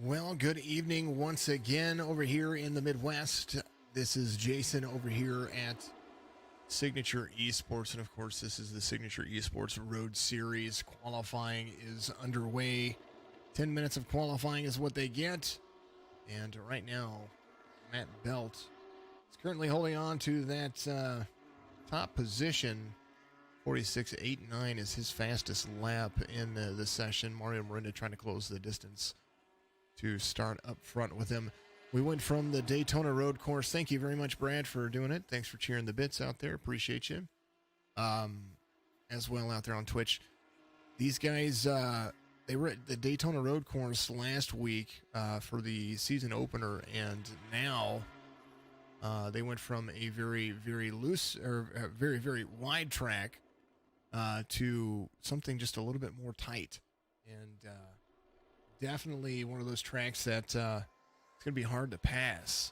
Well, good evening once again over here in the Midwest. This is Jason over here at Signature Esports. And of course, this is the Signature Esports Road Series. Qualifying is underway. 10 minutes of qualifying is what they get. And right now, Matt Belt is currently holding on to that top position. 46.89 is his fastest lap in the session. Mario Miranda trying to close the distance to start up front with him. We went from the Daytona Road Course. Thank you very much, Brad, for doing it. Thanks for cheering the bits out there. Appreciate you. As well out there on Twitch. These guys, they were at the Daytona Road Course last week for the season opener, and now they went from a very, very loose or very, very wide track to something just a little bit more tight. And definitely one of those tracks that it's going to be hard to pass.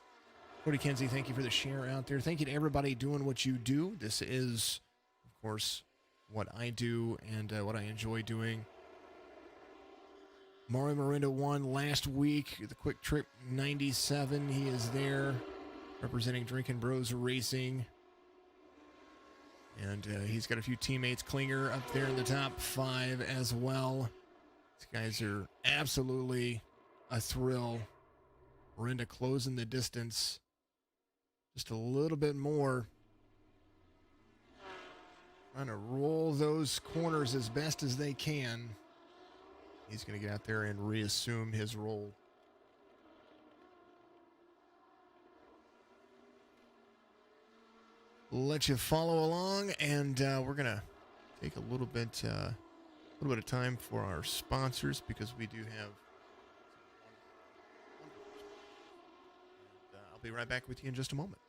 Cody Kenzie, thank you for the share out there. Thank you to everybody doing what you do. This is, of course, what I do and what I enjoy doing. Mario Miranda won last week, the Quick Trip 97. He is there representing Drinking Bros Racing. And he's got a few teammates. Klinger up there in the top 5 as well. These guys are absolutely a thrill. Miranda closing the distance just a little bit more. Trying to roll those corners as best as they can. He's going to get out there and reassume his role. Let you follow along, and we're going to take a little bit of time for our sponsors, because we do have I'll be right back with you in just a moment.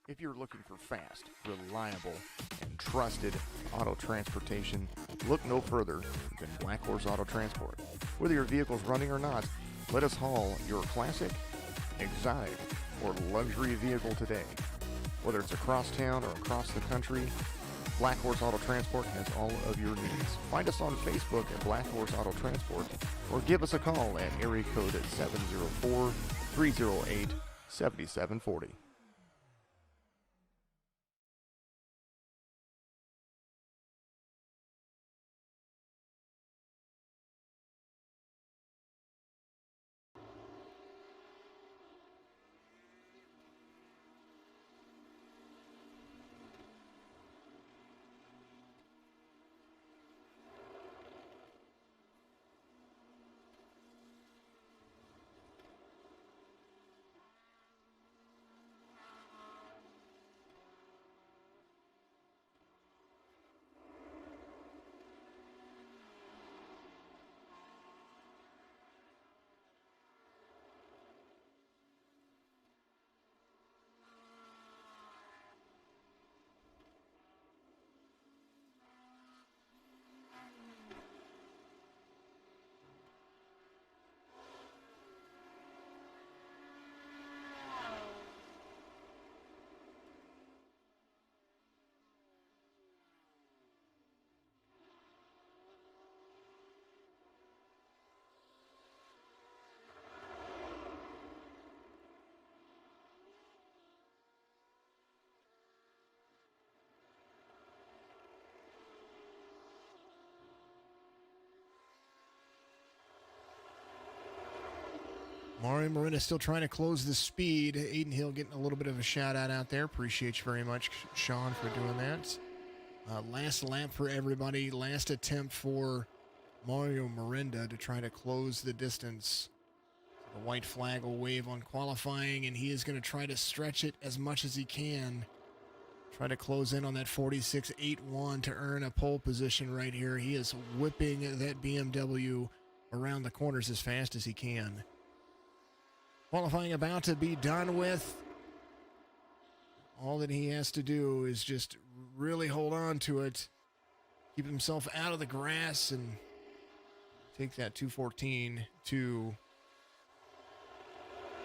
If you're looking for fast, reliable, and trusted auto transportation, look no further than Black Horse Auto Transport. Whether your vehicle's running or not, let us haul your classic, exotic, or luxury vehicle today. Whether it's across town or across the country, Black Horse Auto Transport has all of your needs. Find us on Facebook at Black Horse Auto Transport, or give us a call at area code 704-308-7740. Mario Miranda still trying to close the speed. Aiden Hill getting a little bit of a shout out there. Appreciate you very much, Sean, for doing that. Last lap for everybody. Last attempt for Mario Miranda to try to close the distance. The white flag will wave on qualifying, and he is going to try to stretch it as much as he can. Try to close in on that 46.81 to earn a pole position right here. He is whipping that BMW around the corners as fast as he can. Qualifying about to be done with. All that he has to do is just really hold on to it, keep himself out of the grass, and take that 214 to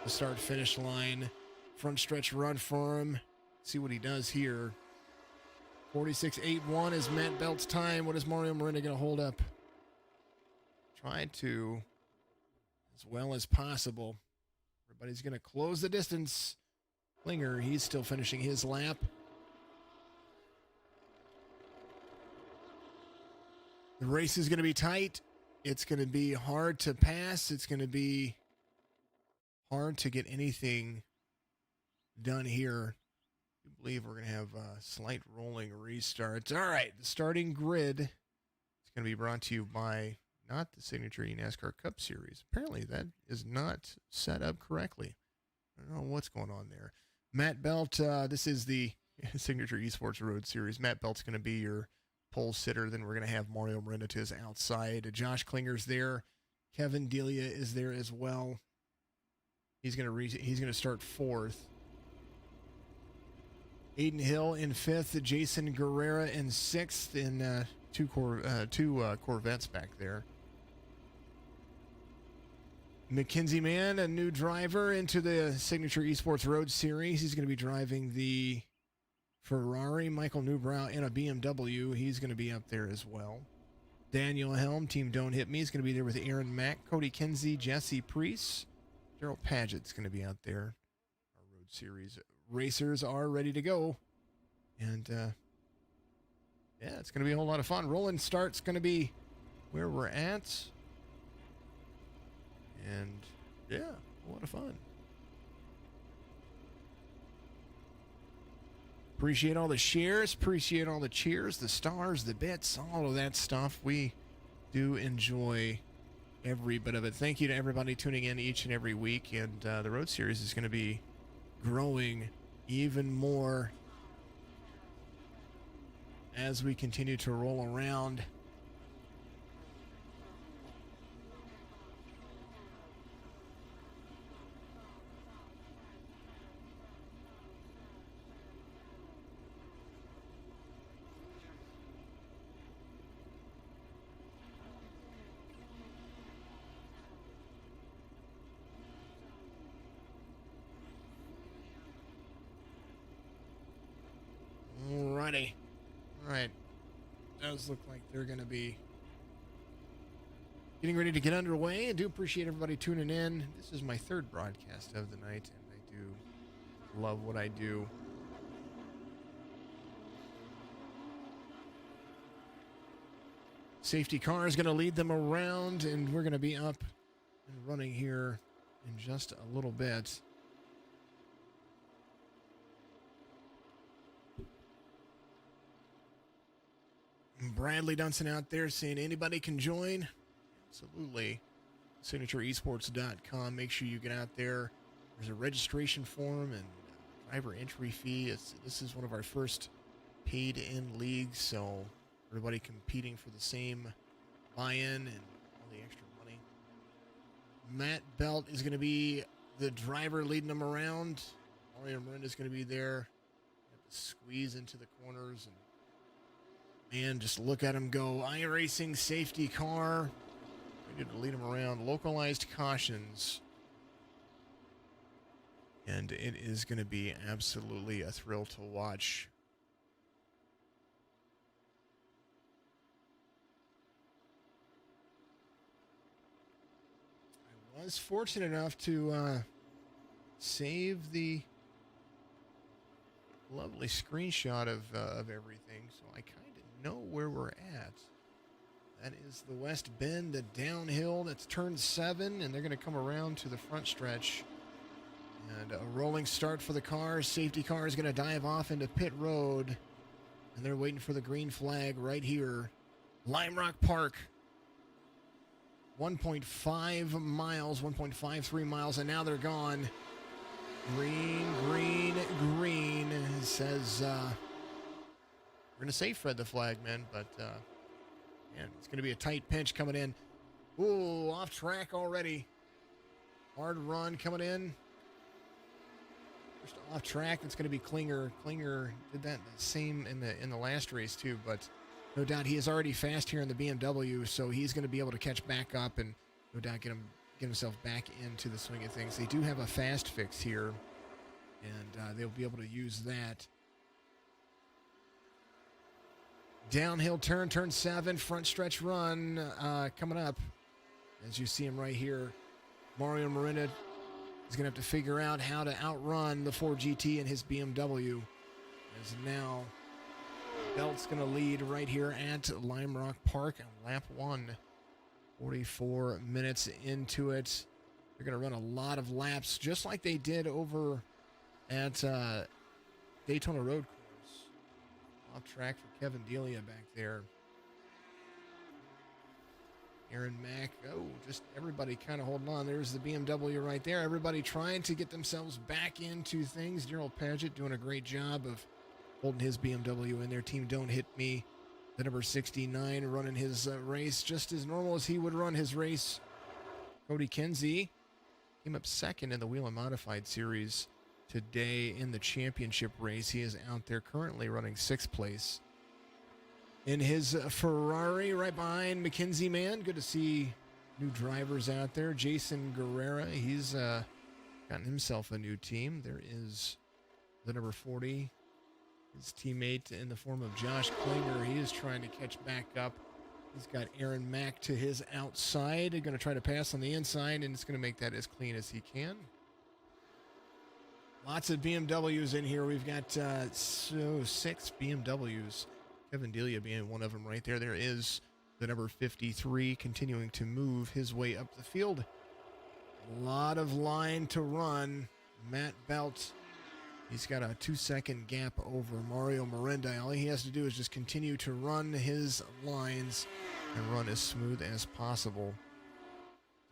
the start-finish line. Front stretch run for him. See what he does here. 46.81 is Matt Belt's time. What is Mario Miranda going to hold up? Try to, as well as possible. Everybody's going to close the distance. Klinger, he's still finishing his lap. The race is going to be tight. It's going to be hard to pass. It's going to be hard to get anything done here. I believe we're going to have slight rolling restarts. All right, the starting grid is going to be brought to you by not the Signature NASCAR Cup Series. Apparently that is not set up correctly. I don't know what's going on there. Matt Belt, this is the Signature Esports Road Series. Matt Belt's going to be your pole sitter. Then we're going to have Mario Miranda to his outside. Josh Klinger's there. Kevin Delia is there as well. He's going to start fourth. Aiden Hill in fifth, Jason Guerrera in sixth, and two Corvettes back there. Mackenzie Mann, a new driver into the Signature Esports Road Series. He's going to be driving the Ferrari. Michael Newbrow in a BMW. He's going to be up there as well. Daniel Helm, Team Don't Hit Me, is going to be there with Aaron Mack, Cody Kinsey, Jesse Priest. Daryl Padgett's going to be out there. Our Road Series racers are ready to go. And, yeah, it's going to be a whole lot of fun. Rolling start's going to be where we're at. And, yeah, a lot of fun. Appreciate all the shares. Appreciate all the cheers, the stars, the bits, all of that stuff. We do enjoy every bit of it. Thank you to everybody tuning in each and every week. And the Road Series is going to be growing even more as we continue to roll around. Alrighty. Alright. Does look like they're going to be getting ready to get underway. I do appreciate everybody tuning in. This is my third broadcast of the night, and I do love what I do. Safety car is going to lead them around, and we're going to be up and running here in just a little bit. Bradley Dunson out there saying anybody can join. Absolutely. SignatureEsports.com. Make sure you get out there. There's a registration form and driver entry fee. This is one of our first paid-in leagues, so everybody competing for the same buy-in and all the extra money. Matt Belt is going to be the driver leading them around. Mario Miranda is going to be there. Have to squeeze into the corners and man, just look at him go. iRacing safety car. Ready to lead him around. Localized cautions. And it is going to be absolutely a thrill to watch. I was fortunate enough to save the lovely screenshot of everything, so I kind of know where we're at. That is the West Bend, the downhill. That's turn 7, and they're going to come around to the front stretch. And a rolling start for the cars. Safety car is going to dive off into pit road, and they're waiting for the green flag right here. Lime Rock Park. 1.5 miles, 1.53 miles, and now they're gone. Green, green, green. It says, we're going to say Fred the Flagman, but, man, it's going to be a tight pinch coming in. Ooh, off track already. Hard run coming in. First off track, it's going to be Klinger. Klinger did that the same in the last race, too, but no doubt he is already fast here in the BMW, so he's going to be able to catch back up and no doubt get himself back into the swing of things. They do have a fast fix here, and they'll be able to use that. Downhill turn, turn 7, front stretch run coming up. As you see him right here, Mario Miranda is going to have to figure out how to outrun the Ford GT and his BMW. As now, Belt's going to lead right here at Lime Rock Park on lap 1. 44 minutes into it. They're going to run a lot of laps, just like they did over at Daytona Road Course. Off track for Kevin Delia back there. Aaron Mack. Oh, just everybody kind of holding on. There's the BMW right there. Everybody trying to get themselves back into things. Daryl Paget doing a great job of holding his BMW in there. Team Don't Hit Me. The number 69 running his race just as normal as he would run his race. Cody Kenzie came up second in the Wheel and Modified Series today in the championship race. He is out there currently running 6th place in his Ferrari right behind McKinsey Man. Good to see new drivers out there. Jason Guerrera, he's gotten himself a new team. There is the number 40, his teammate in the form of Josh Klinger. He is trying to catch back up. He's got Aaron Mack to his outside. They're going to try to pass on the inside, and it's going to make that as clean as he can. Lots of BMWs in here. We've got 6 BMWs. Kevin Delia being one of them right there. There is the number 53 continuing to move his way up the field. A lot of line to run. Matt Belt, he's got a 2-second gap over Mario Miranda. All he has to do is just continue to run his lines and run as smooth as possible.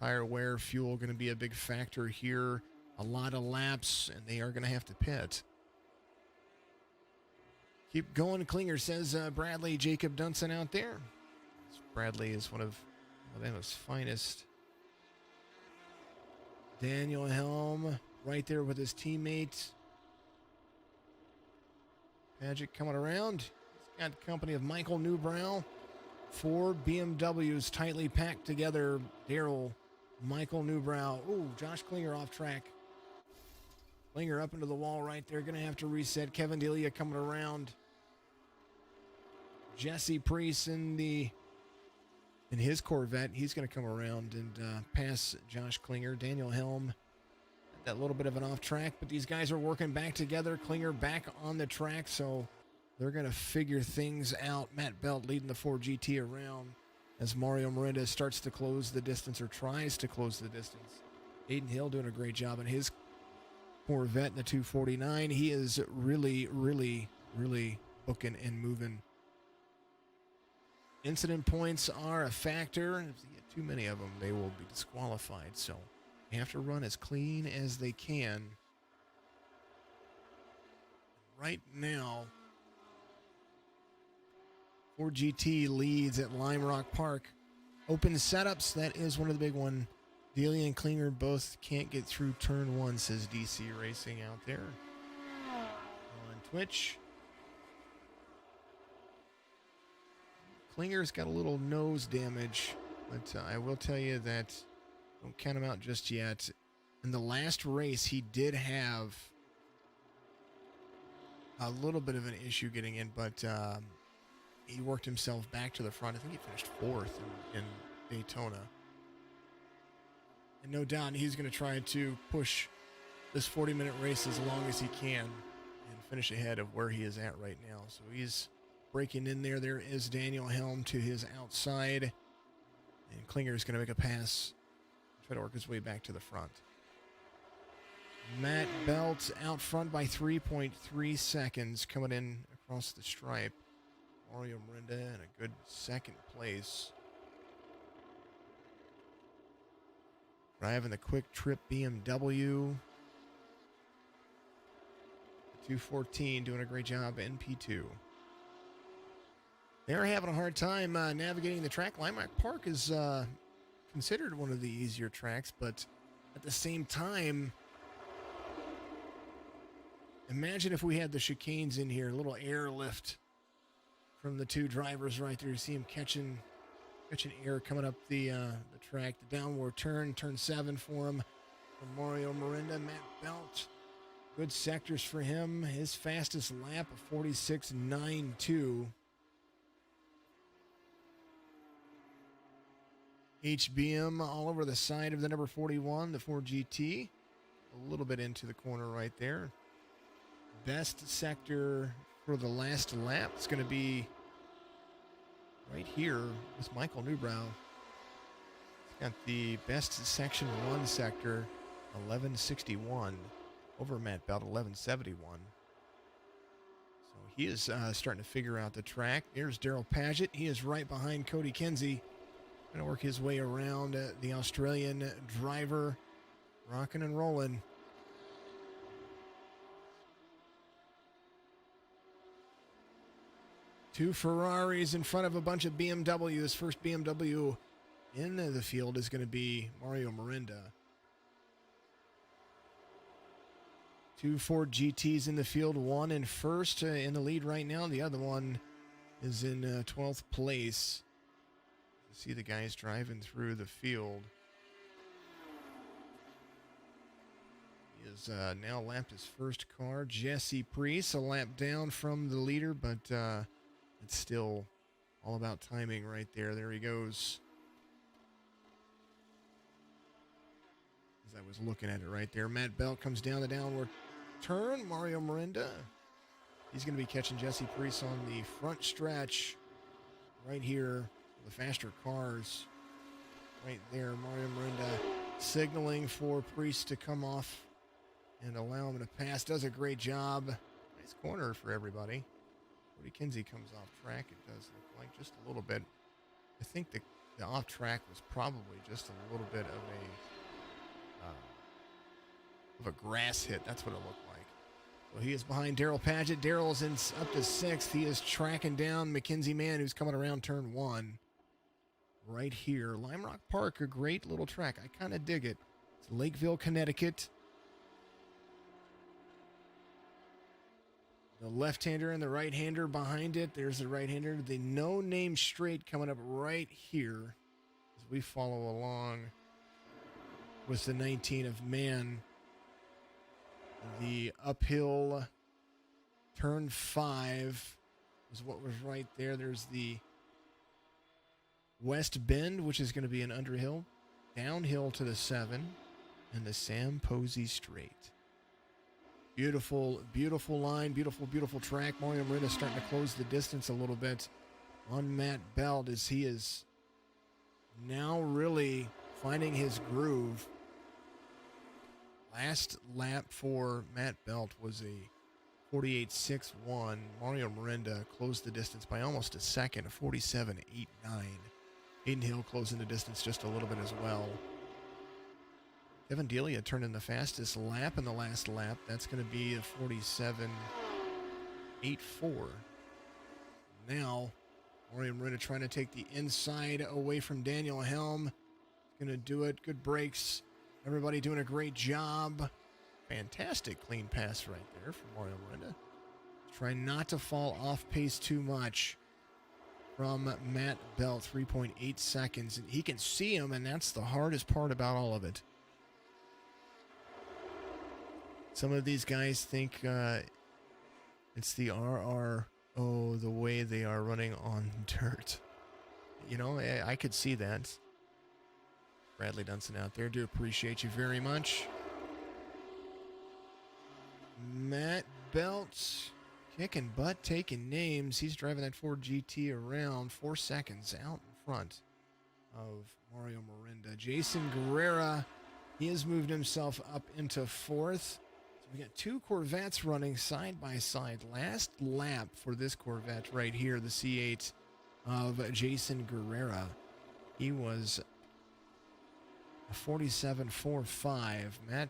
Tire wear, fuel going to be a big factor here. A lot of laps, and they are going to have to pit. Keep going, Klinger says Bradley Jacob Dunson out there. Bradley is one of Alabama's finest. Daniel Helm right there with his teammate. Magic coming around. He's got company of Michael Newbrow. 4 BMWs tightly packed together. Daryl, Michael Newbrow. Ooh, Josh Klinger off track. Klinger up into the wall right there. Going to have to reset. Kevin Delia coming around. Jesse Priest in his Corvette. He's going to come around and pass Josh Klinger. Daniel Helm, that little bit of an off track, but these guys are working back together. Klinger back on the track, so they're going to figure things out. Matt Belt leading the Ford GT around as Mario Miranda starts to close the distance, or tries to close the distance. Aiden Hill doing a great job in his Corvette in the 249. He is really, really, really booking and moving. Incident points are a factor. If you get too many of them, they will be disqualified. So you have to run as clean as they can. Right now, Ford GT leads at Lime Rock Park. Open setups, that is one of the big ones. Delia and Klinger both can't get through turn 1, says DC Racing out there on Twitch. Klinger's got a little nose damage, but I will tell you that don't count him out just yet. In the last race, he did have a little bit of an issue getting in, but he worked himself back to the front. I think he finished 4th in Daytona. And no doubt he's going to try to push this 40-minute race as long as he can and finish ahead of where he is at right now. So he's breaking in there. There is Daniel Helm to his outside. And Klinger is going to make a pass, try to work his way back to the front. Matt Belt out front by 3.3 seconds coming in across the stripe. Mario Miranda in a good 2nd place. Driving the Quick Trip BMW. 214 doing a great job in P2. They're having a hard time navigating the track. Lime Rock Park is considered one of the easier tracks, but at the same time, imagine if we had the chicanes in here, a little airlift from the 2 drivers right there. You see him catching air coming up the track. The downward turn 7 for him. From Mario Miranda, Matt Belt. Good sectors for him. His fastest lap of 46.92. HBM all over the side of the number 41, the Ford GT. A little bit into the corner right there. Best sector for the last lap is going to be right here with Michael Newbrow. He's got the best section 1 sector, 1161, over Matt Belt, 1171. So he is starting to figure out the track. Here's Daryl Paget. He is right behind Cody Kinsey. Going to work his way around the Australian driver, rocking and rolling. Two Ferraris in front of a bunch of BMWs. First BMW in the field is going to be Mario Mirinda. Two Ford GTs in the field. One in first in the lead right now. The other one is in 12th place. You see the guys driving through the field. He has now lapped his first car. Jesse Priest, a lap down from the leader, but it's still all about timing right there. There he goes. As I was looking at it right there. Matt Belt comes down the downward turn. Mario Mirinda. He's going to be catching Jesse Priest on the front stretch right here. The faster cars right there. Mario Mirinda signaling for Priest to come off and allow him to pass. Does a great job. Nice corner for everybody. Cody Kinsey comes off track. It does look like just a little bit. I think the off track was probably just a little bit of a grass hit. That's what it looked like. So he is behind Daryl Paget. Daryl's in up to 6th. He is tracking down Mackenzie Mann, who's coming around turn 1. Right here. Lime Rock Park, a great little track. I kind of dig it. It's Lakeville, Connecticut. The left-hander and the right-hander behind it. There's the right-hander. The no-name straight coming up right here as we follow along with the 19 of Mann. The uphill turn 5 is what was right there. There's the West Bend, which is going to be an underhill. Downhill to the 7 and the Sam Posey straight. Beautiful, beautiful line. Beautiful, beautiful track. Mario Mirinda starting to close the distance a little bit on Matt Belt as he is now really finding his groove. Last lap for Matt Belt was a 48.61. Mario Mirinda closed the distance by almost a second, a 47.89. Hayden Hill closing the distance just a little bit as well. Kevin Delia turned in the fastest lap in the last lap. That's going to be a 47.84. Now, Mario Mirinda trying to take the inside away from Daniel Helm. Going to do it. Good brakes. Everybody doing a great job. Fantastic clean pass right there from Mario Mirinda. Trying not to fall off pace too much from Matt Belt. 3.8 seconds. And he can see him, and that's the hardest part about all of it. Some of these guys think it's the RRO, the way they are running on dirt. You know, I could see that. Bradley Dunson out there. Do appreciate you very much. Matt Belt kicking butt, taking names. He's driving that Ford GT around 4 seconds out in front of Mario Mirinda. Jason Guerrera, he has moved himself up into 4th. So we got 2 Corvettes running side by side. Last lap for this Corvette right here, the C8 of Jason Guerrera. He was a 47.45.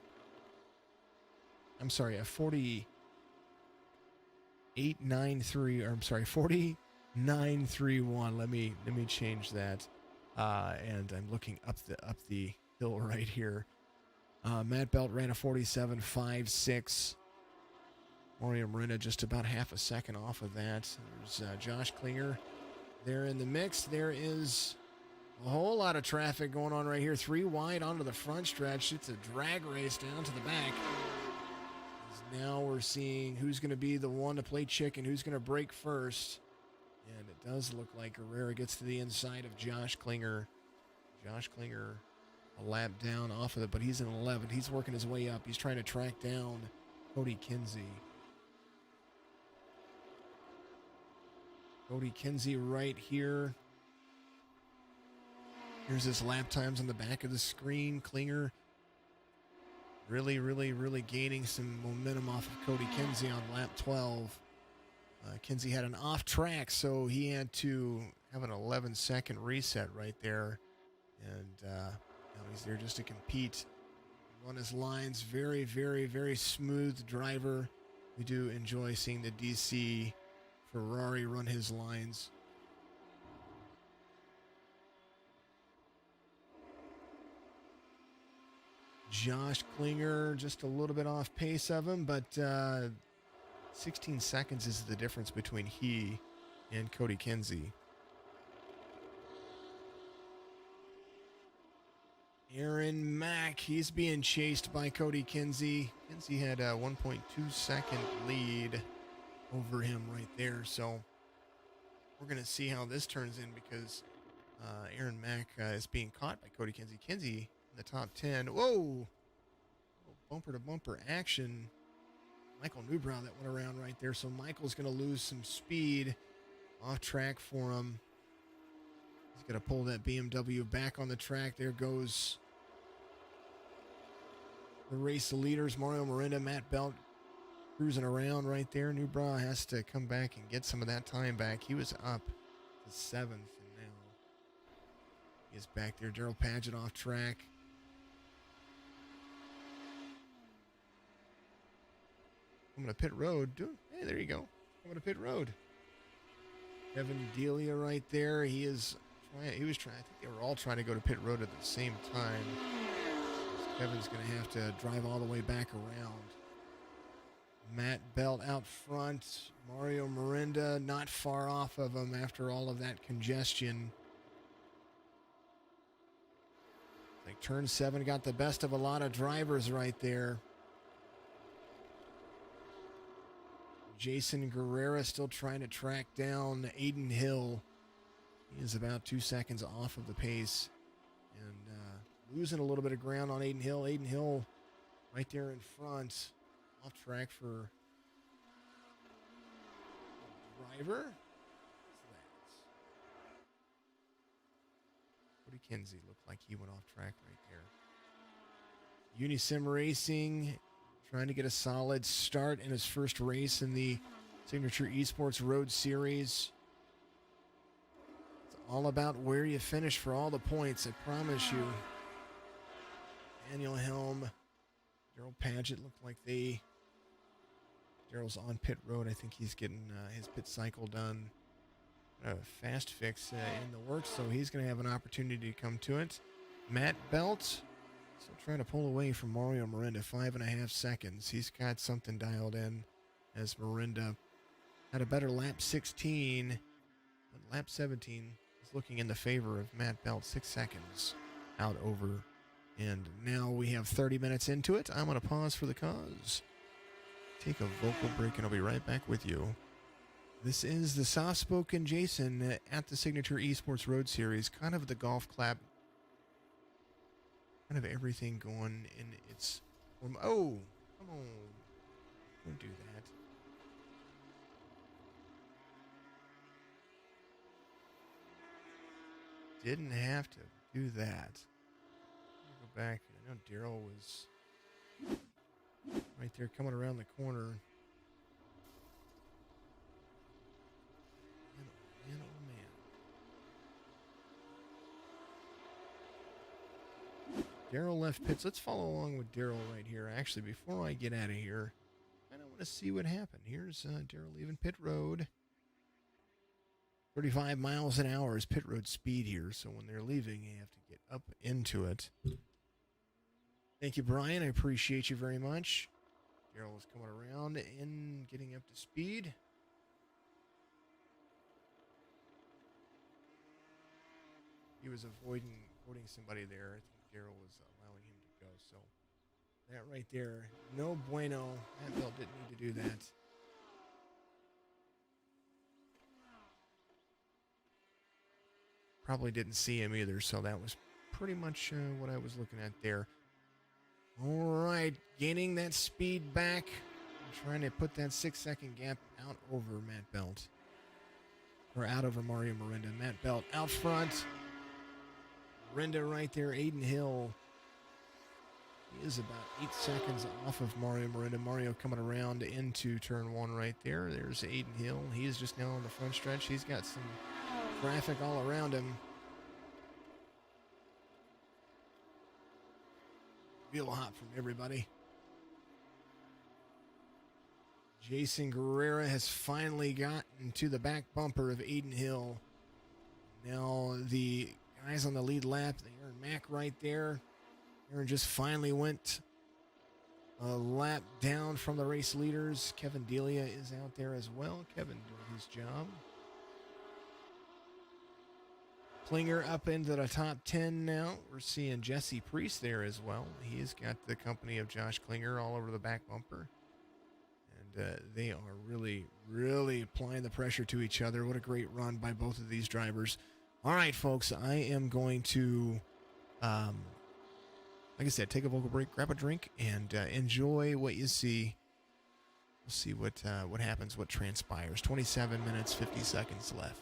A 48.93, or I'm sorry, 49.31. Let me change that. And I'm looking up the hill right here. Matt Belt ran a 47.56. Mario Mirinda just about half a second off of that. There's Josh Klinger there in the mix. There is a whole lot of traffic going on right here. 3 wide onto the front stretch. It's a drag race down to the back. Now we're seeing who's going to be the one to play chicken, who's going to break first. And it does look like Guerrera gets to the inside of Josh Klinger. Josh Klinger a lap down off of it, but he's in 11th. He's working his way up. He's trying to track down Cody Kinsey. Cody Kinsey right here. Here's his lap times on the back of the screen. Klinger really gaining some momentum off of Cody Kinsey on lap 12. Kinsey had an off track, so he had to have an 11-second reset right there. And now he's there just to compete, run his lines. Very smooth driver. We do enjoy seeing the DC Ferrari run his lines. Josh Klinger just a little bit off pace of him, but 16 seconds is the difference between he and Cody Kinsey. Aaron Mack, he's being chased by Cody Kinsey. Kinsey had a 1.2 second lead over him right there, so we're going to see how this turns in because Aaron Mack is being caught by Cody Kinsey. Kinsey in the top 10. Whoa! Bumper to bumper action. Michael Newbrow that went around right there, so Michael's going to lose some speed off track for him. He's going to pull that BMW back on the track. There goes the race leaders, Mario Miranda, Matt Belt cruising around right there. Newbrow has to come back and get some of that time back. He was up to 7th, and now he is back there. Daryl Padgett off track. Coming to pit road. Hey, there you go. Coming to pit road. Kevin Delia right there. He was trying. I think they were all trying to go to pit road at the same time. Kevin's going to have to drive all the way back around. Matt Belt out front. Mario Miranda not far off of him after all of that congestion. Like turn 7 got the best of a lot of drivers right there. Jason Guerrera still trying to track down Aiden Hill. He is about 2 seconds off of the pace and losing a little bit of ground on Aiden Hill. Aiden Hill right there in front, off track for driver. Cody Kinsey looked like he went off track right there. Unisim Racing trying to get a solid start in his first race in the Signature Esports Road Series. It's all about where you finish for all the points, I promise you. Daniel Helm, Daryl Padgett looked like Daryl's on pit road. I think he's getting his pit cycle done. A fast fix in the works, so he's going to have an opportunity to come to it. Matt Belt still trying to pull away from Mario Miranda, 5.5 seconds. He's got something dialed in as Miranda had a better lap 16, but lap 17 is looking in the favor of Matt Belt, 6 seconds out over. And now we have 30 minutes into it. I'm going to pause for the cause, take a vocal break, and I'll be right back with you. This is the soft-spoken Jason at the Signature Esports Road Series, kind of the golf clap. Kind of everything going in its form. Oh, come on. Don't do that. Didn't have to do that. Go back. I know Daryl was right there coming around the corner. Man, oh man. Daryl left pits. Let's follow along with Daryl right here. Actually, before I get out of here, I kind of want to see what happened. Here's Daryl leaving pit road. 35 miles an hour is pit road speed here, so when they're leaving, you have to get up into it. Thank you, Brian. I appreciate you very much. Daryl is coming around and getting up to speed. He was avoiding somebody there. I think Daryl was allowing him to go. So that right there, no bueno. Matt Belt didn't need to do that. Probably didn't see him either, so that was pretty much what I was looking at there. All right, gaining that speed back. Trying to put that 6-second gap out over Matt Belt. Or out over Mario Miranda. Matt Belt out front. Miranda right there. Aiden Hill. He is about 8 seconds off of Mario Miranda. Mario coming around into turn 1 right there. There's Aiden Hill. He is just now on the front stretch. He's got some traffic all around him. Real hot from everybody. Jason Guerrera has finally gotten to the back bumper of Aiden Hill. Now the guys on the lead lap, Aaron Mack right there. Aaron just finally went a lap down from the race leaders. Kevin Delia is out there as well. Kevin doing his job. Klinger up into the top 10 now. We're seeing Jesse Priest there as well. He's got the company of Josh Klinger all over the back bumper. They are really, really applying the pressure to each other. What a great run by both of these drivers. All right, folks, I am going to, like I said, take a vocal break, grab a drink, and enjoy what you see. We'll see what happens, what transpires. 27 minutes, 50 seconds left.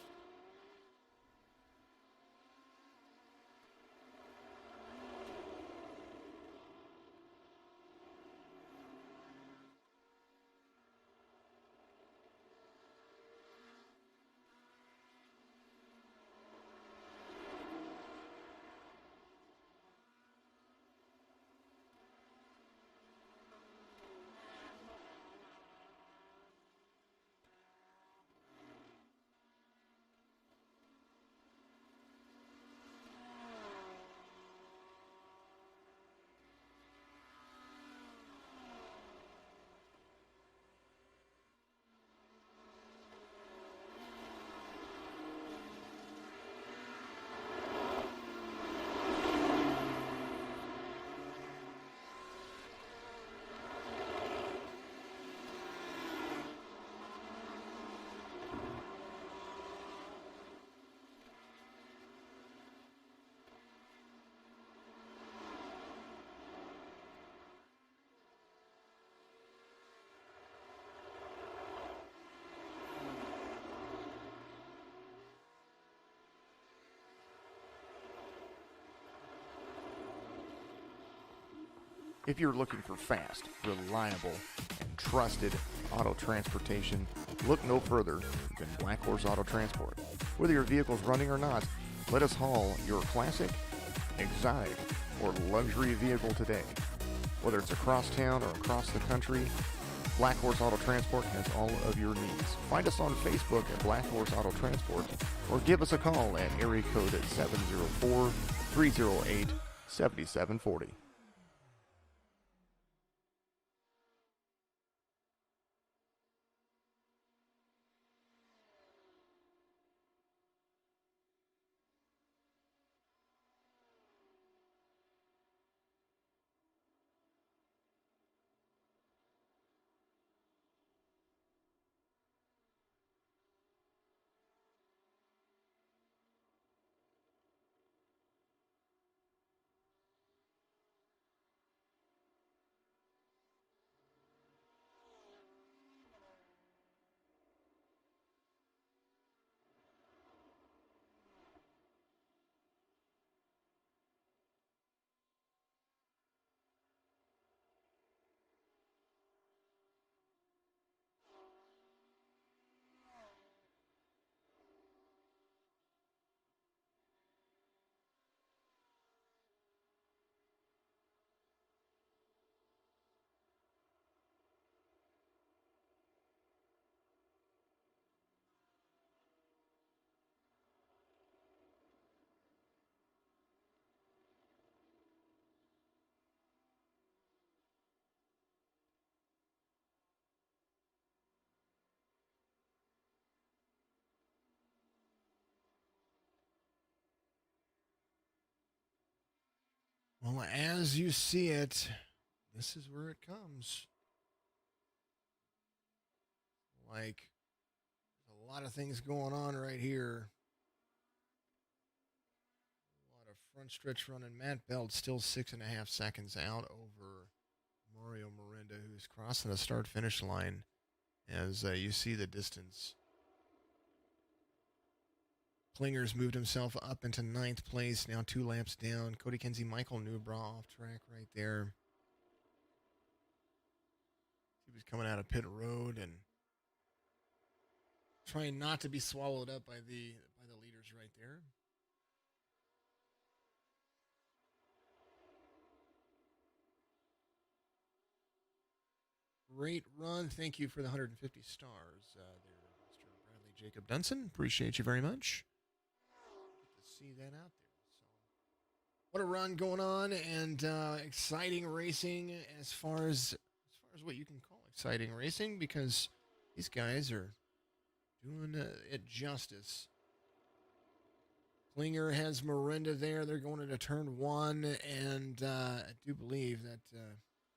If you're looking for fast, reliable, and trusted auto transportation, look no further than Black Horse Auto Transport. Whether your vehicle's running or not, let us haul your classic, exotic, or luxury vehicle today. Whether it's across town or across the country, Black Horse Auto Transport has all of your needs. Find us on Facebook at Black Horse Auto Transport or give us a call at area code 704-308-7740. Well, as you see it, this is where it comes. Like, there's a lot of things going on right here. A lot of front stretch run, and Matt Belt still 6.5 seconds out over Mario Miranda, who's crossing the start-finish line as you see the distance. Klinger's moved himself up into 9th place, now 2 laps down. Cody Kinsey, Michael Newbrough off track right there. He was coming out of pit road and trying not to be swallowed up by the leaders right there. Great run. Thank you for the 150 stars there, Mr. Bradley Jacob Dunson. Appreciate you very much. Good to see that out there. So, what a run going on, and exciting racing as far as what you can call exciting racing, because these guys are doing it justice. Klinger has Miranda there. They're going into turn 1, and I do believe that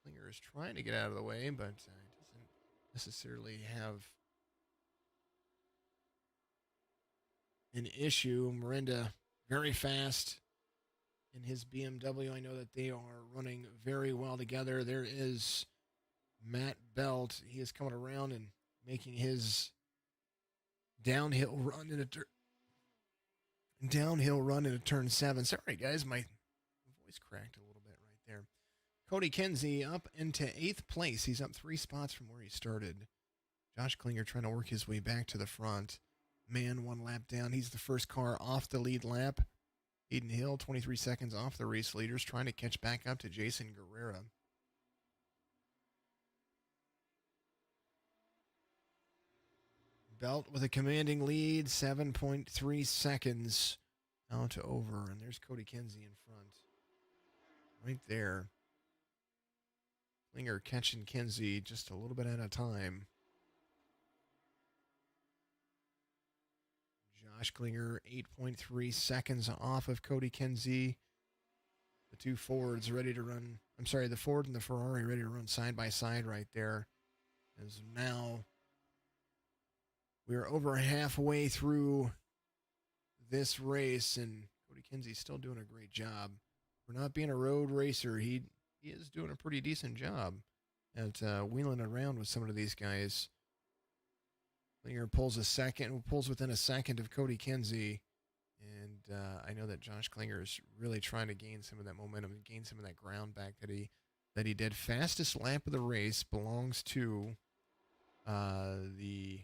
Klinger is trying to get out of the way, but doesn't necessarily have an issue. Miranda very fast in his BMW. I know that they are running very well together. There is Matt Belt. He is coming around and making his downhill run into turn 7. Sorry, guys, my voice cracked a little bit right there. Cody Kinsey up into 8th place. He's up 3 spots from where he started. Josh Klinger trying to work his way back to the front. Man, 1 lap down. He's the first car off the lead lap. Eden Hill, 23 seconds off the race leaders, trying to catch back up to Jason Guerrera. Belt with a commanding lead, 7.3 seconds out to over. And there's Cody Kinsey in front. Right there. Klinger catching Kinsey just a little bit at a time. Josh Klinger, 8.3 seconds off of Cody Kinsey. The two Fords ready to run. I'm sorry, the Ford and the Ferrari ready to run side by side right there. As now we're over halfway through this race, and Cody Kinsey's still doing a great job. For not being a road racer, he is doing a pretty decent job at wheeling around with some of these guys. Klinger pulls within a second of Cody Kinsey, and I know that Josh Klinger is really trying to gain some of that momentum, gain some of that ground back that he did. Fastest lap of the race belongs to the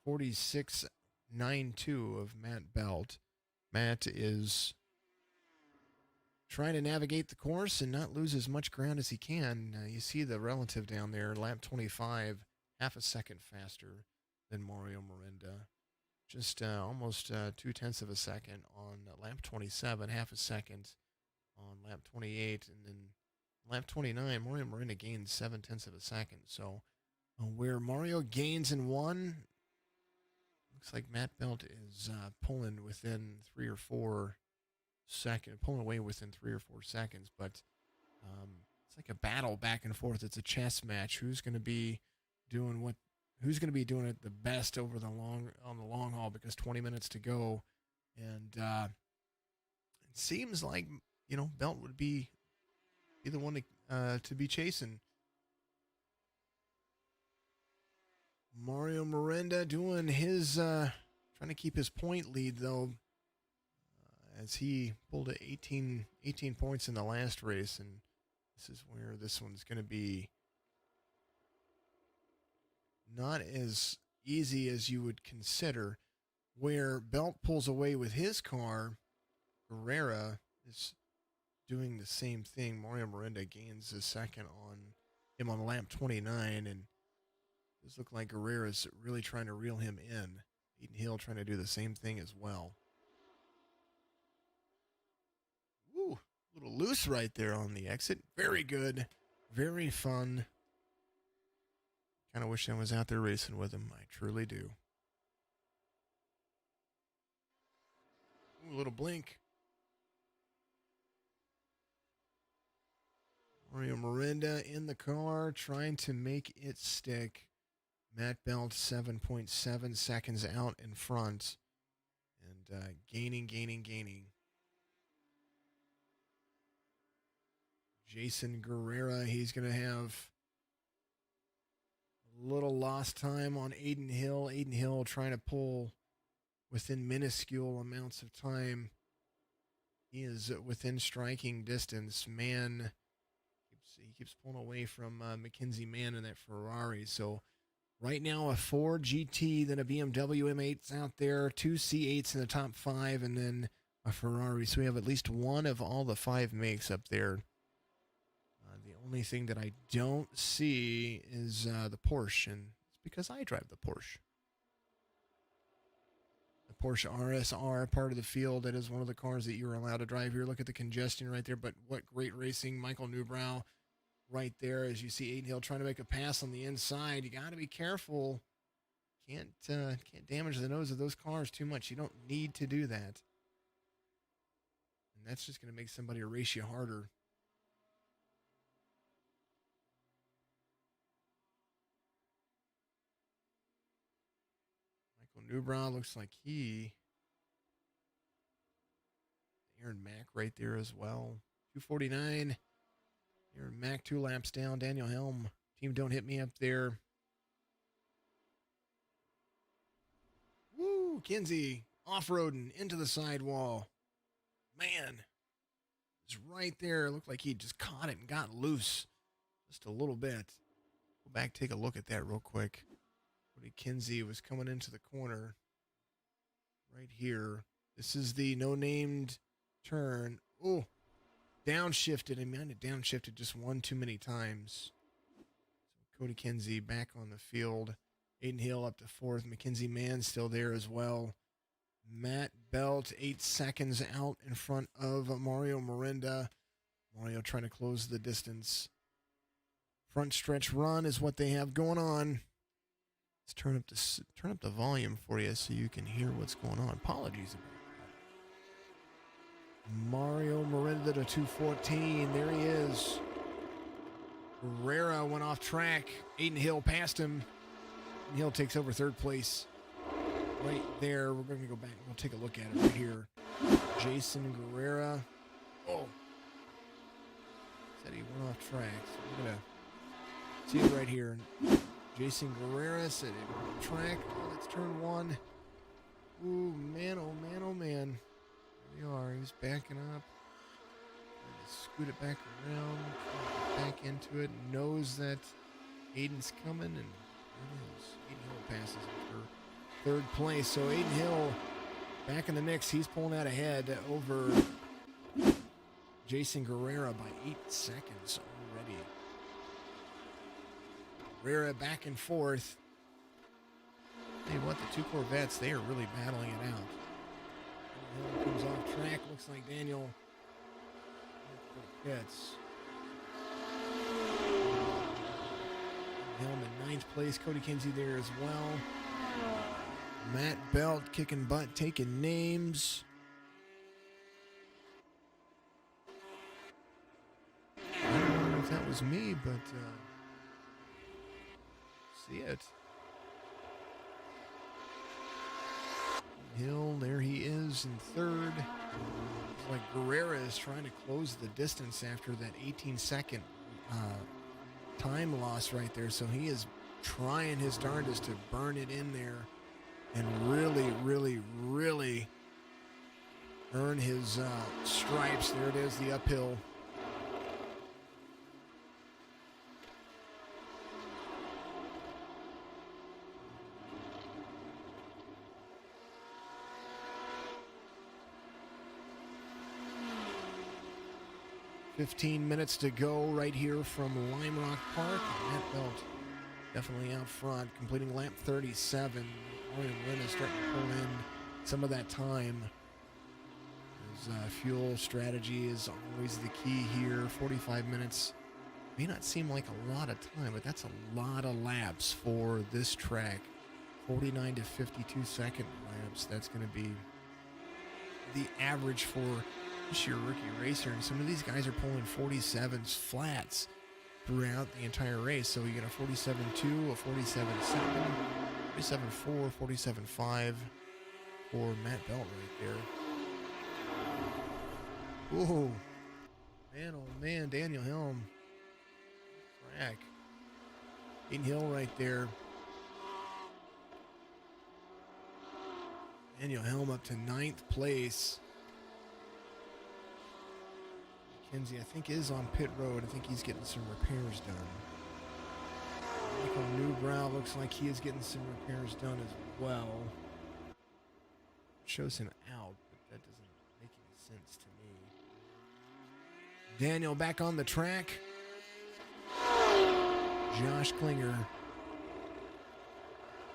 46.92 of Matt Belt. Matt is trying to navigate the course and not lose as much ground as he can. You see the relative down there, lap 25, half a second faster than Mario Miranda. Just almost 0.2 of a second on lap 27, half a second on lap 28, and then lap 29, Mario Miranda gained 0.7 of a second. So where Mario gains in 1, looks like Matt Belt is pulling within 3 or 4 seconds, pulling away within 3 or 4 seconds. But it's like a battle back and forth. It's a chess match. Who's going to be doing it the best on the long haul? Because 20 minutes to go, and it seems like Belt would be the one to be chasing. Mario Miranda doing his, trying to keep his point lead, though, as he pulled 18 points in the last race, and this is where this one's going to be not as easy as you would consider. Where Belt pulls away with his car, Guerrera is doing the same thing. Mario Miranda gains a second on him on lap 29, and this looks like Guerrera's really trying to reel him in. Eden Hill trying to do the same thing as well. Ooh, a little loose right there on the exit. Very good. Very fun. Kind of wish I was out there racing with him. I truly do. Ooh, a little blink. Mario Miranda in the car trying to make it stick. Matt Belt 7.7 seconds out in front. And gaining. Jason Guerrera, he's going to have a little lost time on Aiden Hill. Aiden Hill trying to pull within minuscule amounts of time. He is within striking distance. Mann, he keeps pulling away from Mackenzie Mann in that Ferrari. So right now a Ford GT, then a BMW M8's out there, 2 C8s in the top 5, and then a Ferrari. So we have at least one of all the 5 makes up there. The only thing that I don't see is the Porsche, and it's because I drive the Porsche. The Porsche RSR, part of the field. That is one of the cars that you're allowed to drive here. Look at the congestion right there, but what great racing. Michael Newbrow right there, as you see Aiden Hill trying to make a pass on the inside. You got to be careful. Can't damage the nose of those cars too much. You don't need to do that. And that's just going to make somebody race you harder. Newbrow looks like Aaron Mack right there as well. 249. Aaron Mack 2 laps down. Daniel Helm. Team Don't Hit Me up there. Woo! Kinsey off-roading into the sidewall. Man. It's right there. It looked like he just caught it and got loose just a little bit. Go back, take a look at that real quick. Cody Kinsey was coming into the corner right here. This is the no-named turn. Oh, downshifted. I mean, it downshifted just one too many times. So Cody Kinsey back on the field. Aiden Hill up to 4th. Mackenzie Mann still there as well. Matt Belt 8 seconds out in front of Mario Miranda. Mario trying to close the distance. Front stretch run is what they have going on. Let's turn up the volume for you so you can hear what's going on. Apologies about that. Mario Miranda to 214. There he is. Guerrera went off track. Aiden Hill passed him. Aiden Hill takes over 3rd place. Right there. We're going to go back. We'll take a look at it right here. Jason Guerrera. Oh. Said he went off track. So we're going to see it right here. Jason Guerrera said it track. Oh, that's turn 1. Ooh, man, oh man, oh man. There we are. He's backing up. Scoot it back around. Back into it. Knows that Aiden's coming, and there it is. Aiden Hill passes him for 3rd place. So Aiden Hill back in the mix. He's pulling out ahead over Jason Guerrera by 8 seconds already. Guerrera back and forth. Tell you what, the 2 Corvettes, they are really battling it out. Hill comes off track. Looks like Daniel gets Helm in 9th place. Cody Kinsey there as well. Matt Belt kicking butt, taking names. I don't know if that was me, but see it. Hill, there he is in 3rd. It's like Guerrera is trying to close the distance after that 18-second time loss right there. So he is trying his darndest to burn it in there and really, really, really earn his stripes. There it is, the uphill. $15 minutes to go right here from Lime Rock Park. Matt Belt definitely out front, completing lap 37. Mario Lynn is starting to pull in some of that time. His fuel strategy is always the key here. 45 minutes may not seem like a lot of time, but that's a lot of laps for this track. 49 to 52 second laps. That's going to be the average for this year rookie racer, and some of these guys are pulling 47s flats, throughout the entire race. So you get a 47.2, a 47.7, 47.4, 47.5 for Matt Belt right there. Whoa. Man, oh man, Daniel Helm. Crack. Aiden Hill right there. Daniel Helm up to 9th place. Mackenzie, I think, is on pit road. I think he's getting some repairs done. Michael Newbrow looks like he is getting some repairs done as well. Shows him out, but that doesn't make any sense to me. Daniel back on the track. Josh Klinger.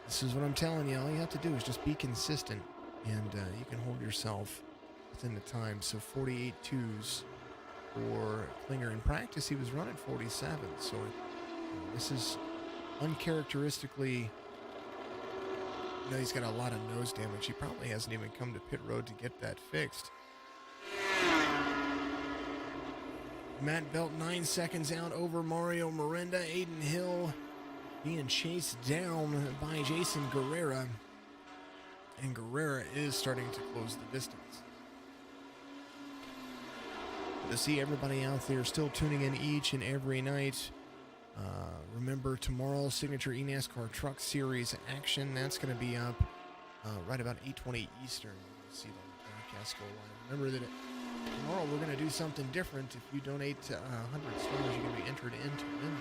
This is what I'm telling you. All you have to do is just be consistent, and you can hold yourself within the time. So 48.2s for Klinger. In practice, he was running 47. So this is uncharacteristically. He's got a lot of nose damage. He probably hasn't even come to pit road to get that fixed. Matt Belt 9 seconds out over Mario Miranda. Aiden Hill being chased down by Jason Guerrera. And Guerrera is starting to close the distance. To see everybody out there still tuning in each and every night. Remember, tomorrow, Signature eNASCAR Truck Series action. That's going to be up right about 8:20 Eastern. You'll see the broadcast go live. Remember that tomorrow we're going to do something different. If you donate 100 stars, you're going to be entered into win.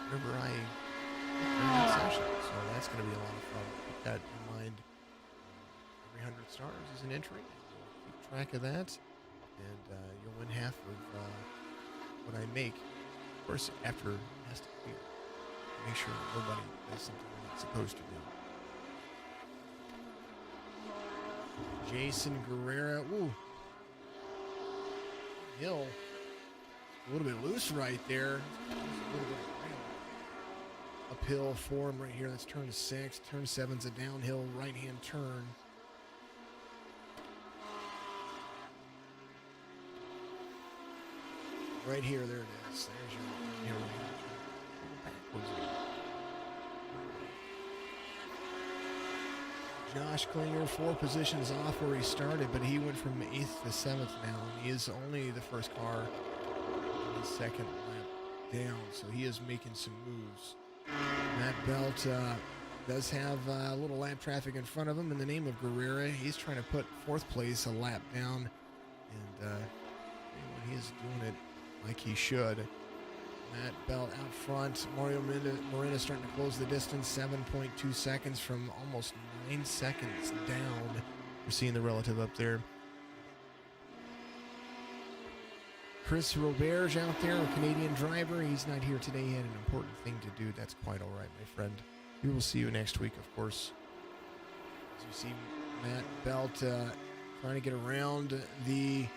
Remember, session. So that's going to be a lot of fun. Keep that in mind. Every 100 stars is an entry. Keep track of that, and you'll win half of what I make. Of course, after it has to clear. Make sure that nobody does something they're not supposed to do. Jason Guerrera. Ooh. Hill. A little bit loose right there. A little bit uphill for him right here. That's turn 6. Turn 7's a downhill right-hand turn. Right here, there it is. There's your backwards. Josh Klinger, 4 positions off where he started, but he went from 8th to 7th now. He is only the first car in his second lap down, so he is making some moves. Matt Belt does have a little lap traffic in front of him in the name of Guerrera. He's trying to put 4th place a lap down, and he is doing it like he should. Matt Belt out front. Mario Miranda starting to close the distance. 7.2 seconds from almost 9 seconds down. We're seeing the relative up there. Chris Roberge out there, a Canadian driver. He's not here today. He had an important thing to do. That's quite all right, my friend. We will see you next week, of course. As you see Matt Belt trying to get around the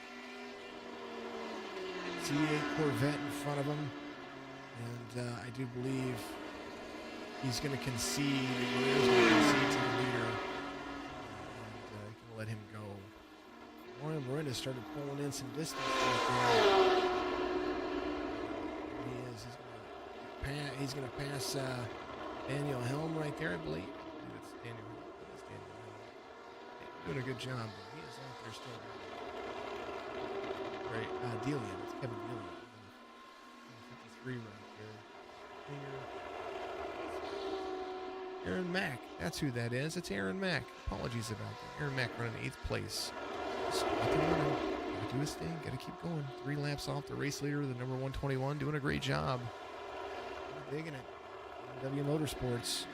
C8 Corvette in front of him. And I do believe he's going to concede. He's going to concede to the leader. And going to let him go. Mario Miranda started pulling in some distance right there. He's going to pass Daniel Helm right there, I believe. It's Daniel Helm. It's Daniel Helm. Doing a good job. He is out there still. Great. Delia. It's Kevin Delia. 53 right there. Aaron Mack. That's who that is. It's Aaron Mack. Apologies about that. Aaron Mack running 8th place. Gotta do his thing. Gotta keep going. 3 laps off the race leader, the number 121, doing a great job. I'm digging it. W Motorsports.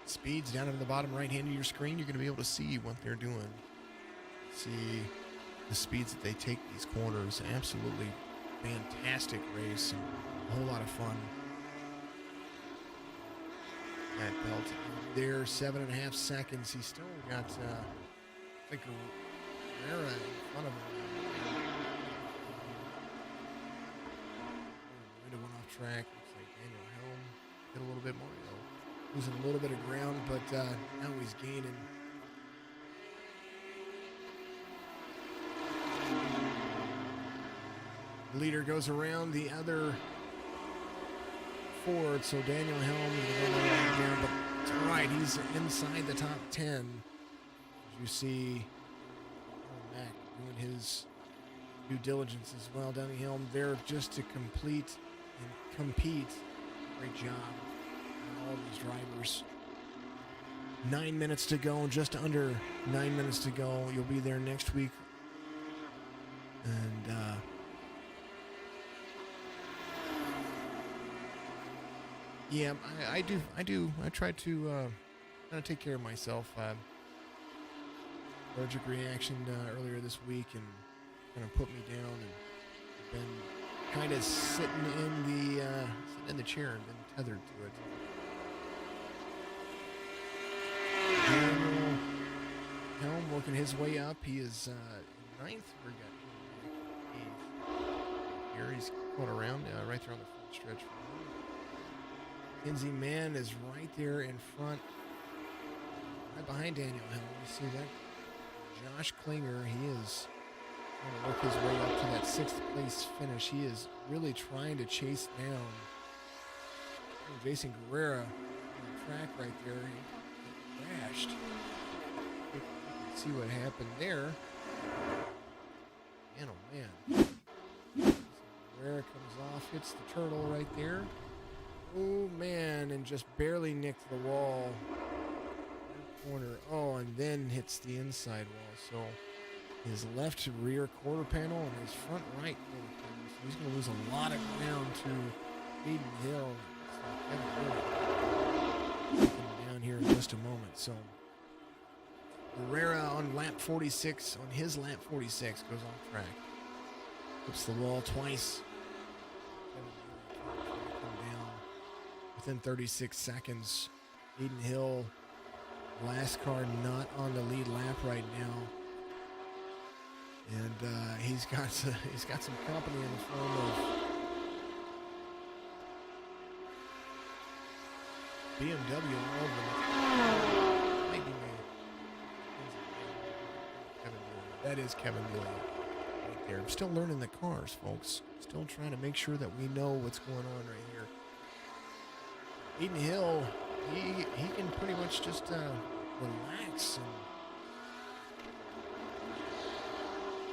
Speeds down in the bottom right hand of your screen. You're going to be able to see what they're doing. See the speeds that they take these corners. Absolutely fantastic race and a whole lot of fun. Matt Belt there, 7.5 seconds. He's still got, I think, Guerrera in front of him. Miranda went off track. Looks like Daniel Helm did a little bit more. Losing a little bit of ground, but now he's gaining. Leader goes around the other Ford, so Daniel Helm is going to go down, but it's all right. He's inside the top 10. As you see, Mac doing his due diligence as well. Daniel Helm there just to complete and compete. Great job on all these drivers. 9 minutes to go, just under 9 minutes to go. You'll be there next week. And yeah, I try to kind of take care of myself. Allergic reaction earlier this week and kind of put me down, and been kind of sitting in the chair and been tethered to it. Daniel Helm working his way up. He is ninth. We got eighth. Here he's going around right there on the front stretch. Kinsey Mann is right there in front, right behind Daniel Helm. You see that? Josh Klinger, he is trying to work his way up to that 6th place finish. He is really trying to chase down Jason Guerrera on the track right there. He crashed. You can see what happened there. Man, oh man. Guerrera comes off, hits the turtle right there. Oh man, and just barely nicked the wall. Corner. Oh, and then hits the inside wall. So his left rear quarter panel and his front right quarter panel. So he's going to lose a lot of ground to Hayden Hill. So down here in just a moment. So Herrera on lap 46, on his lap 46, goes off track. Hits the wall twice. Come down within 36 seconds. Hayden Hill, last car not on the lead lap right now, and he's got some company in the form of BMW all over him. Might be that is Kevin Boyle right there. I'm still learning the cars, folks. Still trying to make sure that we know what's going on right here. Hayden Hill, he can pretty much just relax, and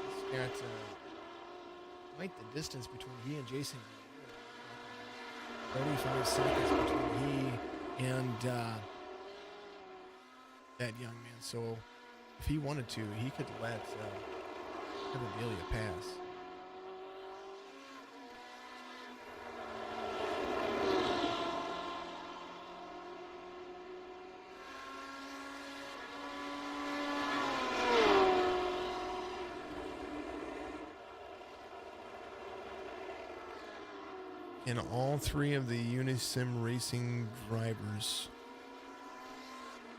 he's got quite the distance between he and Jason. 35 seconds between he and that young man. So if he wanted to, he could let Kevin Delia pass. And all three of the Unisim Racing drivers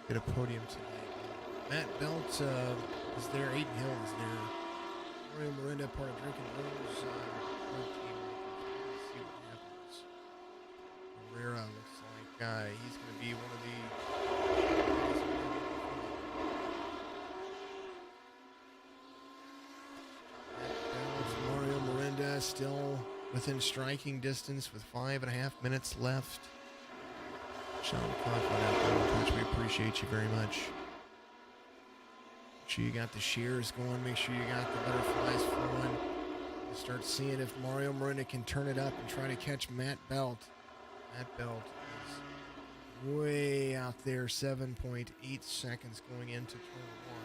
get a podium tonight. Matt Belt is there. Aiden Hill is there. Mario Miranda, part of Drinking Bros. Team. Let's see what happens. Herrera looks like he's going to be one of the. Matt Belt, Mario Miranda still within striking distance with 5.5 minutes left. Sean Coughlin out there in touch. We appreciate you very much. Make sure you got the shears going. Make sure you got the butterflies flowing. Start seeing if Mario Miranda can turn it up and try to catch Matt Belt. Matt Belt is way out there, 7.8 seconds going into turn 1.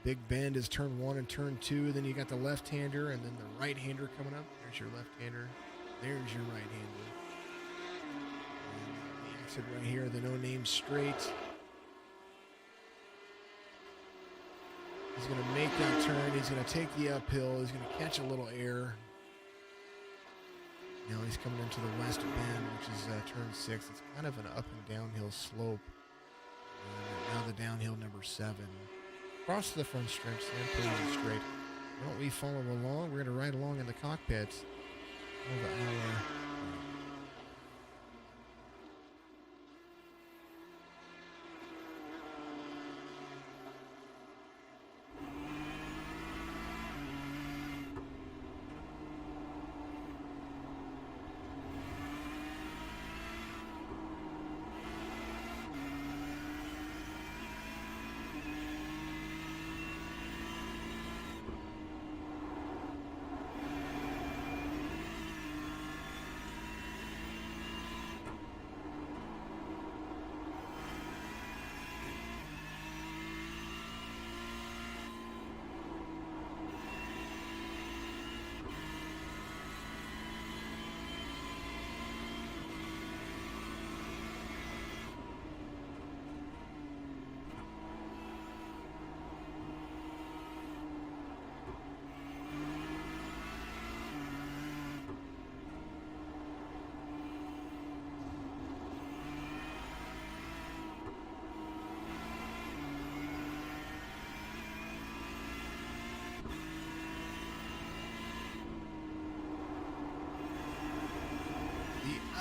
Big bend is turn 1 and turn 2. Then you got the left-hander and then the right-hander coming up. There's your left-hander. There's your right-hander. And the exit right here, the no-name straight. He's going to make that turn. He's going to take the uphill. He's going to catch a little air. Now he's coming into the west bend, which is turn 6. It's kind of an up and downhill slope. And now the downhill number 7. Across the front stretch, stand pretty straight. Why don't we follow along? We're going to ride along in the cockpit over our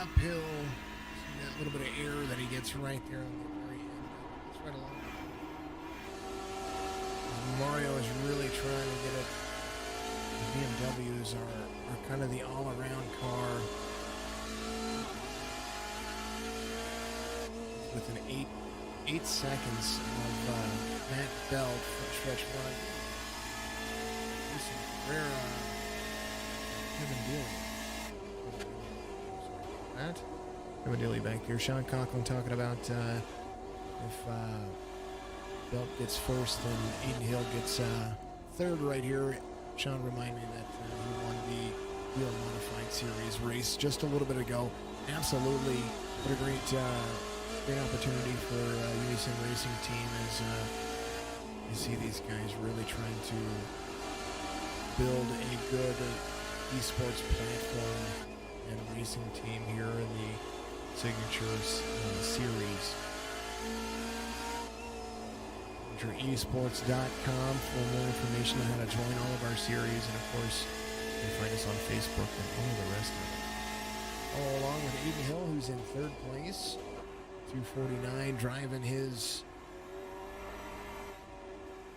uphill. See that little bit of air that he gets right there on the very end. It's right along. Mario is really trying to get it. The BMWs are kind of the all-around car. With an 8 seconds of Matt Belt front stretch run. Rare Kevin Daly. That Kevin Daly back there. Sean Conklin talking about if Belt gets first, then Aiden Hill gets third right here. Sean reminded me that he won the Wheel Modified Series race just a little bit ago. Absolutely, what a great opportunity for Unison Racing Team as you see these guys really trying to build a good esports platform and racing team here in the Signatures series. Signature-esports.com for more information on how to join all of our series, and of course you can find us on Facebook and all the rest of it. All along with Aiden Hill, who's in third place, 249, driving his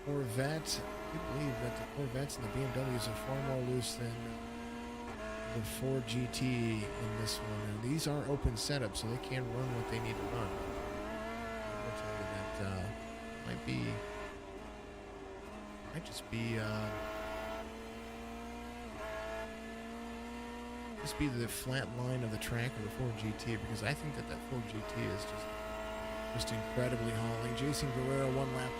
Corvette. I believe that the Corvettes and the BMWs are far more loose than the Ford GT in this one. And these are open setups, so they can run what they need to run. I will tell you that might just be the flat line of the track of the Ford GT, because I think that Ford GT is just incredibly hauling. Jason Guerrero 1 lap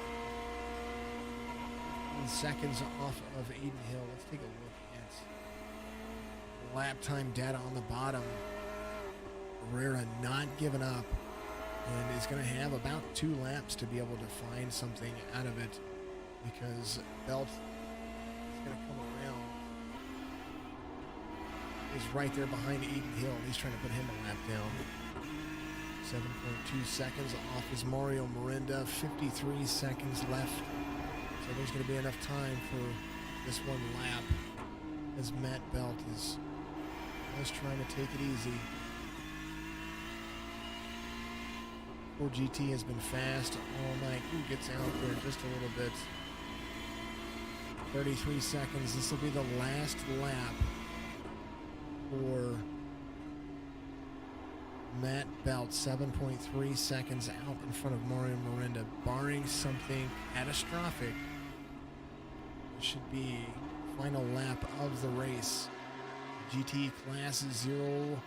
in seconds off of Aiden Hill. Let's take a look at lap time data on the bottom. Guerrero not giving up, and is going to have about 2 laps to be able to find something out of it, because Belt is going to come around. He's right there behind Aiden Hill. He's trying to put him a lap down. 7.2 seconds off is Mario Mirinda. 53 seconds left. So there's going to be enough time for this one lap as Matt Belt is just trying to take it easy. Ford GT has been fast all night. Who gets out there just a little bit? 33 seconds. This will be the last lap for Matt Belt. 7.3 seconds out in front of Mario Mirinda. Barring something catastrophic, it should be final lap of the race. GTE Class 0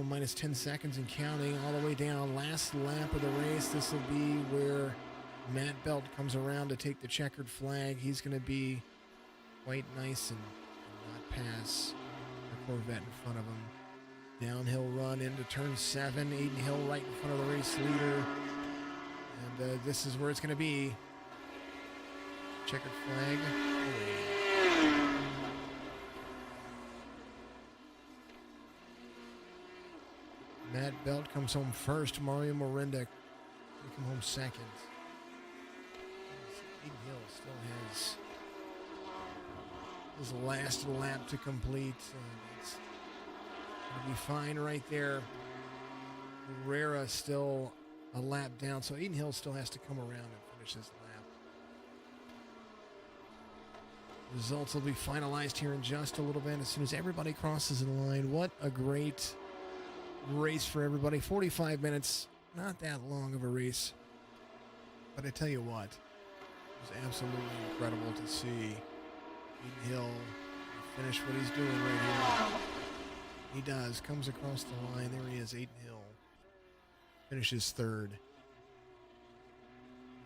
minus 10 seconds and counting all the way down. Last lap of the race. This will be where Matt Belt comes around to take the checkered flag. He's going to be quite nice and not pass the Corvette in front of him. Downhill run into turn 7. Aiden Hill right in front of the race leader. And this is where it's going to be. Checkered flag. Matt Belt comes home first. Mario Mirinda will come home second. Aiden Hill still has his last lap to complete. It's going to be fine right there. Herrera still a lap down, so Aiden Hill still has to come around and finish this lap. Results will be finalized here in just a little bit as soon as everybody crosses the line. What a great race for everybody. 45 minutes, not that long of a race, but I tell you what, it was absolutely incredible to see Aiden Hill finish what he's doing right here. He does, comes across the line. There he is, Aiden Hill finishes third.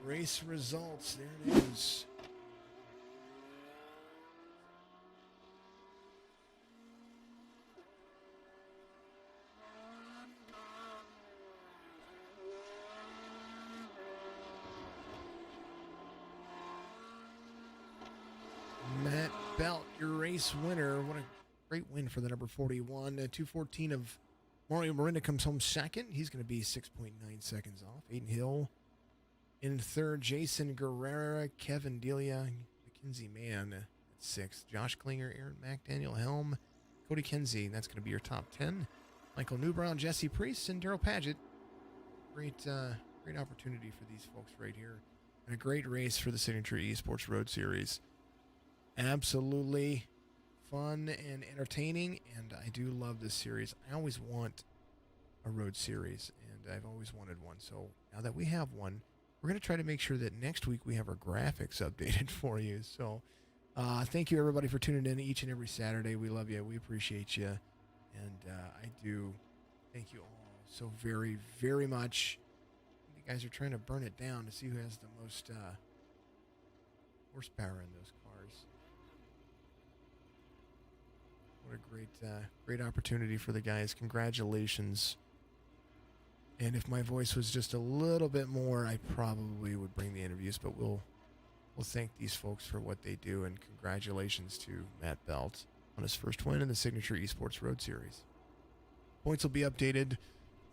Race results, there it is. Matt Belt, your race winner. What a great win for the number 41. 2:14 of Mario Mirinda comes home second. He's going to be 6.9 seconds off. Aiden Hill in third. Jason Guerrera, Kevin Delia, Mackenzie Mann at 6th. Josh Klinger, Aaron Mack, Daniel Helm, Cody Kenzie. That's going to be your top 10. Michael Newbrown, Jesse Priest, and Daryl Paget. Great opportunity for these folks right here. And a great race for the Signature Esports Road Series. Absolutely fun and entertaining, and I do love this series. I always want a road series, and I've always wanted one. So now that we have one, we're going to try to make sure that next week we have our graphics updated for you. So thank you, everybody, for tuning in each and every Saturday. We love you. We appreciate you. And I do thank you all so very, very much. You guys are trying to burn it down to see who has the most horsepower in those cars. What a great opportunity for the guys. Congratulations. And if my voice was just a little bit more, I probably would bring the interviews, but we'll thank these folks for what they do, and congratulations to Matt Belt on his first win in the Signature Esports Road Series. Points will be updated,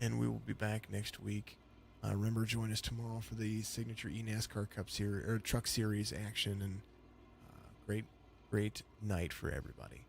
and we will be back next week. Remember, join us tomorrow for the Signature eNASCAR Cup Series or Truck Series action, and great night for everybody.